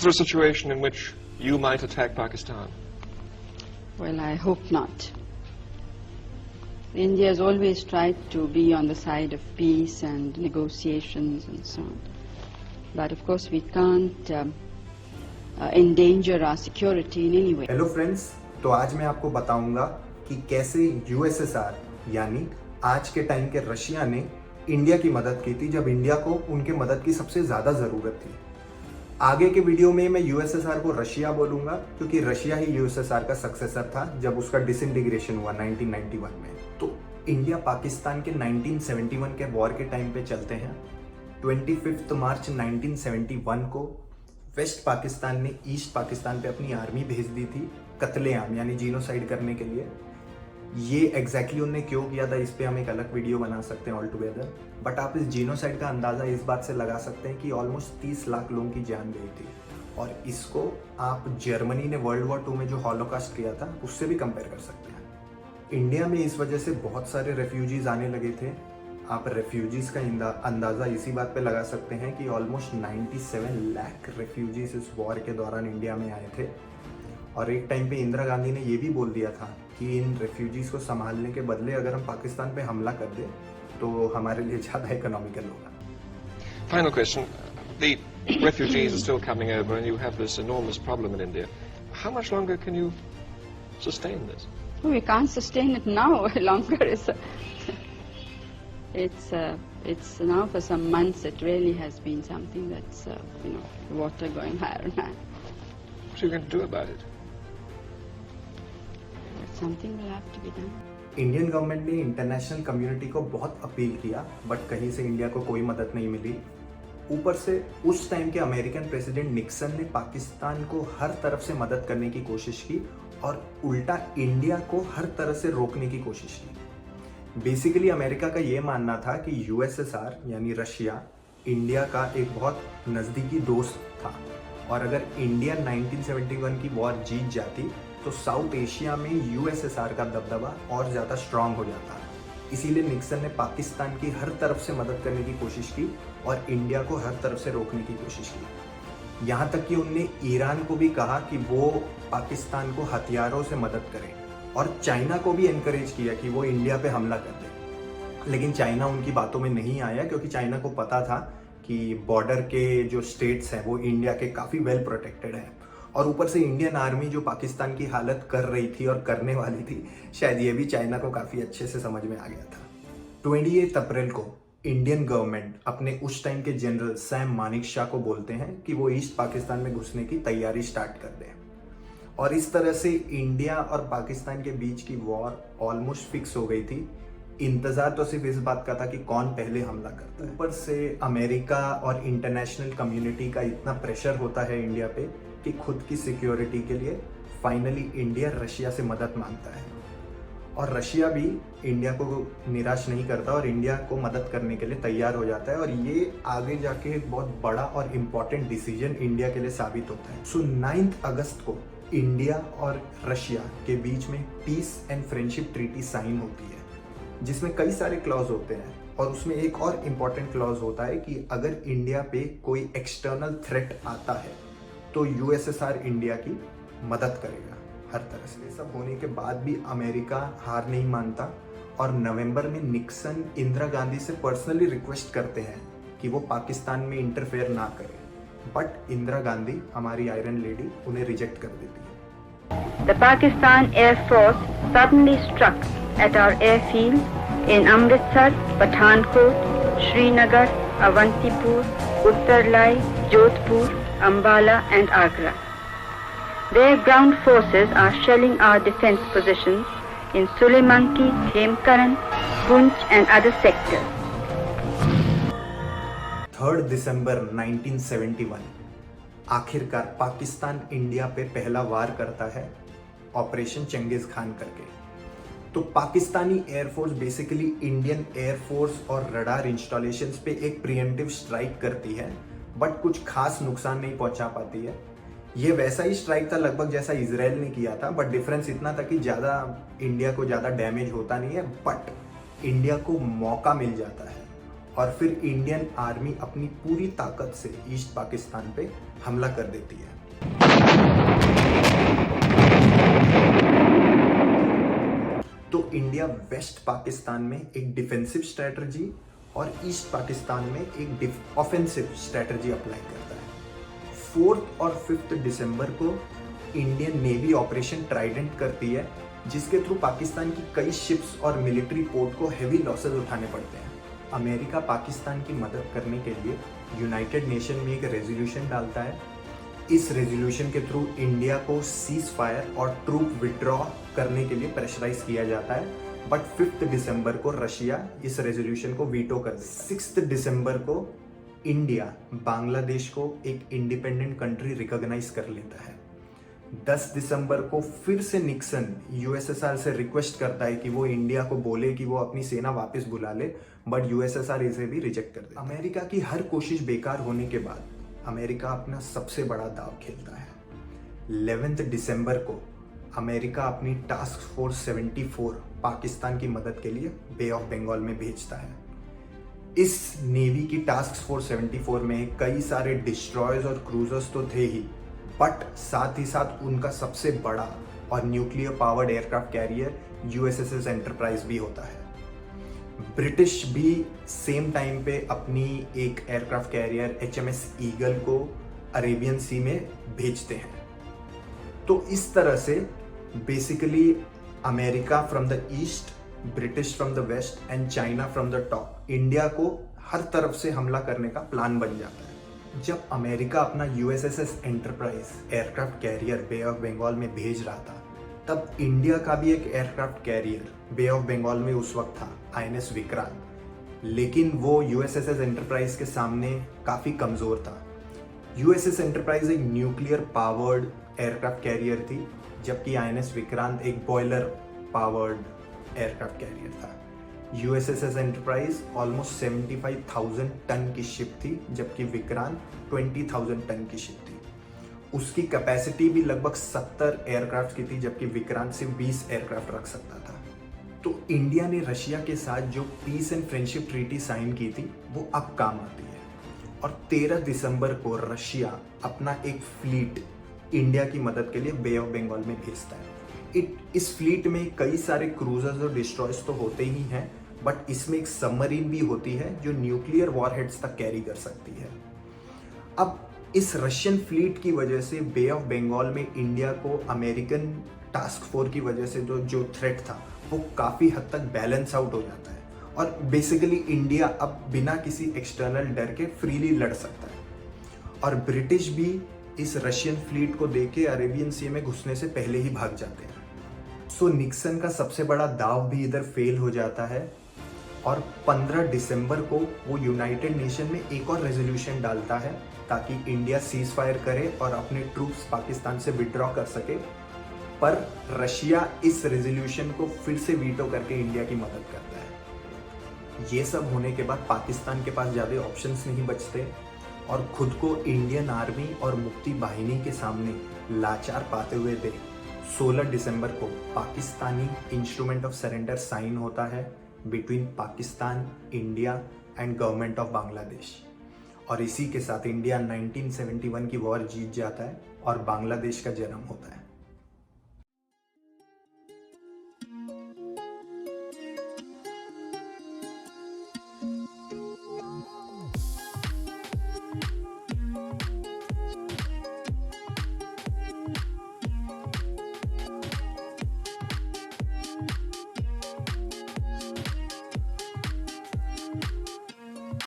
Is there a situation in which you might attack Pakistan? Well, I hope not. India has always tried to be on the side of peace and negotiations and so on. But of course we can't endanger our security in any way. Hello friends, तो आज मैं आपको बताऊंगा कि कैसे USSR यानी आज के टाइम के रशिया ने इंडिया की मदद की थी जब इंडिया को उनके मदद की सबसे ज्यादा जरूरत थी। आगे के वीडियो में मैं यूएसएसआर को रशिया बोलूंगा क्योंकि रशिया ही यूएसएसआर का सक्सेसर था जब उसका डिसइंटीग्रेशन हुआ 1991 में। तो इंडिया पाकिस्तान के 1971 के वॉर के टाइम पे चलते हैं। 25 मार्च 1971 को वेस्ट पाकिस्तान ने ईस्ट पाकिस्तान पे अपनी आर्मी भेज दी थी कत्लेआम यानी जीनोसाइड करने के लिए। ये एग्जैक्टली उन्होंने क्यों किया था इस पे हम एक अलग वीडियो बना सकते हैं ऑल टुगेदर। बट आप इस जीनोसाइड का अंदाजा इस बात से लगा सकते हैं कि ऑलमोस्ट 30 लाख लोगों की जान गई थी। और इसको आप जर्मनी ने वर्ल्ड वॉर 2 में जो हॉलोकॉस्ट किया था उससे भी कंपेयर कर सकते हैं। इंडिया में इस वजह से बहुत सारे रेफ्यूजीज आने लगे थे। आप रेफ्यूजीज का अंदाजा इसी बात पे लगा सकते हैं कि ऑलमोस्ट 97 लाख रेफ्यूजीज इस वॉर के दौरान इंडिया में आए थे। और एक टाइम पे इंदिरा गांधी ने ये भी बोल दिया था कि इन रेफ्यूजीज को संभालने के बदले अगर हम पाकिस्तान पे हमला कर दें तो हमारे लिए ज़्यादा इकोनॉमिकल होगा। Final question. The refugees are still coming over and you have this enormous problem in India. How much longer can you sustain this? We can't sustain it now longer. It's now for some months it really has been something that's water going higher and higher. What are you going to do about it? Something will have to be done. Indian government ने international community को बहुत appeal किया but कहीं से India को कोई मदद नहीं मिली। ऊपर से उस टाइम के अमेरिकन प्रेसिडेंट निक्सन ने पाकिस्तान को हर तरफ से मदद करने की कोशिश की और उल्टा इंडिया को हर तरह से रोकने की कोशिश की। बेसिकली अमेरिका का ये मानना था कि यूएसएसआर यानी रशिया इंडिया का एक बहुत नज़दीकी दोस्त था और अगर इंडिया 1971 की वॉर जीत जाती तो साउथ एशिया में यूएसएसआर का दबदबा और ज़्यादा स्ट्रांग हो जाता। इसीलिए निक्सन ने पाकिस्तान की हर तरफ से मदद करने की कोशिश की और इंडिया को हर तरफ से रोकने की कोशिश की। यहाँ तक कि उनने ईरान को भी कहा कि वो पाकिस्तान को हथियारों से मदद करे और चाइना को भी एनकरेज किया कि वो इंडिया पे हमला कर दे। लेकिन चाइना उनकी बातों में नहीं आया क्योंकि चाइना को पता था कि बॉर्डर के जो स्टेट्स हैं वो इंडिया के काफ़ी वेल प्रोटेक्टेड हैं और ऊपर से इंडियन आर्मी जो पाकिस्तान की हालत कर रही थी और करने वाली थी, शायद ये भी चाइना को काफ़ी अच्छे से समझ में आ गया था। 28 अप्रैल को इंडियन गवर्नमेंट अपने उस टाइम के जनरल सैम मानेकशॉ को बोलते हैं कि वो ईस्ट पाकिस्तान में घुसने की तैयारी स्टार्ट कर दें और इस तरह से इंडिया और पाकिस्तान के बीच की वॉर ऑलमोस्ट फिक्स हो गई थी। इंतजार तो सिर्फ इस बात का था कि कौन पहले हमला करता है। ऊपर से अमेरिका और इंटरनेशनल कम्युनिटी का इतना प्रेशर होता है इंडिया पे कि खुद की सिक्योरिटी के लिए फाइनली इंडिया रशिया से मदद मांगता है और रशिया भी इंडिया को निराश नहीं करता और इंडिया को मदद करने के लिए तैयार हो जाता है और ये आगे जाके एक बहुत बड़ा और इम्पॉर्टेंट डिसीजन इंडिया के लिए साबित होता है। सो 9 अगस्त को इंडिया और रशिया के बीच में peace and friendship treaty sign होती है जिसमें कई सारे क्लॉज होते हैं और उसमें एक और इम्पॉर्टेंट क्लॉज होता है कि अगर इंडिया पे कोई एक्सटर्नल थ्रेट आता है तो यूएसएसआर इंडिया की मदद करेगा हर तरह से। ये सब होने के बाद भी अमेरिका हार नहीं मानता और नवंबर में निक्सन इंदिरा गांधी से पर्सनली रिक्वेस्ट करते हैं कि वो पाकिस्तान में इंटरफेयर ना करें बट इंदिरा गांधी हमारी आयरन लेडी उन्हें रिजेक्ट कर देती है। The Pakistan Air Force suddenly struck at our airfields in Amritsar, Pathankot, Srinagar, Avantipur, Uttarlai, Jodhpur, Ambala and Agra. Their ground forces are shelling our defense positions in Sulemanki, Hemkaran, Poonch and other sectors. 3 दिसंबर 1971 आखिरकार Pakistan India पे पहला वार करता है operation Genghis Khan करके। तो Pakistani air force basically Indian air force और radar installations पे एक प्रिएम्प्टिव स्ट्राइक करती है बट कुछ खास नुकसान नहीं पहुंचा पाती है। ये वैसा ही स्ट्राइक था लगभग जैसा इजराइल ने किया था बट डिफरेंस इतना था कि इंडिया को ज़्यादा डैमेज होता नहीं है बट इंडिया को मौका मिल जाता है और फिर इंडियन आर्मी अपनी पूरी ताकत से ईस्ट पाकिस्तान पे हमला कर देती है। तो इंडिया वेस्ट पाकिस्तान में एक डिफेंसिव स्ट्रेटजी और ईस्ट पाकिस्तान में एक ऑफेंसिव स्ट्रेटजी अप्लाई करता है। 4 और 5 दिसंबर को इंडियन नेवी ऑपरेशन ट्राइडेंट करती है, जिसके थ्रू पाकिस्तान की कई शिप्स और मिलिट्री पोर्ट को हेवी लॉसेस उठाने पड़ते हैं। अमेरिका पाकिस्तान की मदद करने के लिए यूनाइटेड नेशन में एक रेजोल्यूशन डालता है। इस रेजोल्यूशन के थ्रू इंडिया को सीज फायर और ट्रूप विड्रॉ करने के लिए प्रेशराइज किया जाता है, बट 5 दिसंबर को रशिया इस रेजोल्यूशन को वीटो कर देता है। 6 दिसंबर को इंडिया बांग्लादेश को एक इंडिपेंडेंट कंट्री रिकॉग्नाइज कर लेता है। 10 दिसंबर को फिर से निक्सन यूएसएसआर से रिक्वेस्ट करता है कि वो इंडिया को बोले कि वो अपनी सेना वापस बुला ले, बट यूएसएसआर इसे भी रिजेक्ट कर देता है। अमेरिका की हर कोशिश बेकार होने के बाद अमेरिका अपना सबसे बड़ा दाव खेलता है। 11 दिसंबर को अमेरिका अपनी टास्क फोर्स 74 पाकिस्तान की मदद के लिए बे ऑफ बंगाल में भेजता है। इस नेवी की टास्क फोर्स 74 में कई सारे डिस्ट्रॉयर्स और क्रूजर्स तो थे ही, बट साथ ही साथ उनका सबसे बड़ा और nuclear powered aircraft carrier USS enterprise भी होता है। ब्रिटिश भी सेम टाइम पे अपनी एक एयरक्राफ्ट कैरियर HMS ईगल को अरेबियन सी में भेजते हैं। तो इस तरह से basically America from the east, British from the west and China from the top India को हर तरफ से हमला करने का प्लान बन जाता है। जब अमेरिका अपना USS Enterprise aircraft carrier Bay of Bengal में भेज रहा था, तब इंडिया का भी एक aircraft carrier Bay of Bengal में उस वक्त था, INS विक्रांत, लेकिन वो USS एंटरप्राइज के सामने काफ़ी कमज़ोर था। USS एंटरप्राइज एक न्यूक्लियर पावर्ड एयरक्राफ्ट कैरियर थी, जबकि INS विक्रांत एक बॉयलर पावर्ड एयरक्राफ्ट कैरियर था। USS एंटरप्राइज ऑलमोस्ट 75,000 टन की शिप थी, जबकि विक्रांत 20,000 टन की शिप थी। उसकी कैपेसिटी भी लगभग 70 एयरक्राफ्ट की थी, जबकि विक्रांत सिर्फ 20 एयरक्राफ्ट रख सकता था। तो इंडिया ने रशिया के साथ जो peace and friendship treaty sign की थी, वो अब काम आती है। और 13 दिसंबर को रशिया अपना एक फ्लीट इंडिया की मदद के लिए बे ऑफ बंगाल में भेजता है। इस फ्लीट में कई सारे क्रूजर्स और डिस्ट्रॉयर्स तो होते ही हैं, बट इसमें एक सबमरीन भी होती है जो न्यूक्लियर वॉरहेड्स तक कैरी कर सकती है। अब इस रशियन फ्लीट की वजह से बे ऑफ बंगाल में इंडिया को अमेरिकन टास्क फोर्स की वजह से जो थ्रेट था वो काफ़ी हद तक बैलेंस आउट हो जाता है, और बेसिकली इंडिया अब बिना किसी एक्सटर्नल डर के फ्रीली लड़ सकता है। और ब्रिटिश भी इस रशियन फ्लीट को देख के अरेबियन सी में घुसने से पहले ही भाग जाते हैं। सो निक्सन का सबसे बड़ा दाव भी इधर फेल हो जाता है, और 15 दिसंबर को वो यूनाइटेड नेशन में एक और रेजोल्यूशन डालता है ताकि इंडिया सीज फायर करे और अपने ट्रूप्स पाकिस्तान से विड्रॉ कर सके। पर रशिया इस रेजोल्यूशन को फिर से वीटो करके इंडिया की मदद करता है। ये सब होने के बाद पाकिस्तान के पास ज़्यादा ऑप्शंस नहीं बचते, और खुद को इंडियन आर्मी और मुक्ति बाहिनी के सामने लाचार पाते हुए देख 16 दिसंबर को Pakistani instrument of surrender sign होता है between Pakistan, India and government of Bangladesh. और इसी के साथ इंडिया 1971 की वॉर जीत जाता है और बांग्लादेश का जन्म होता है।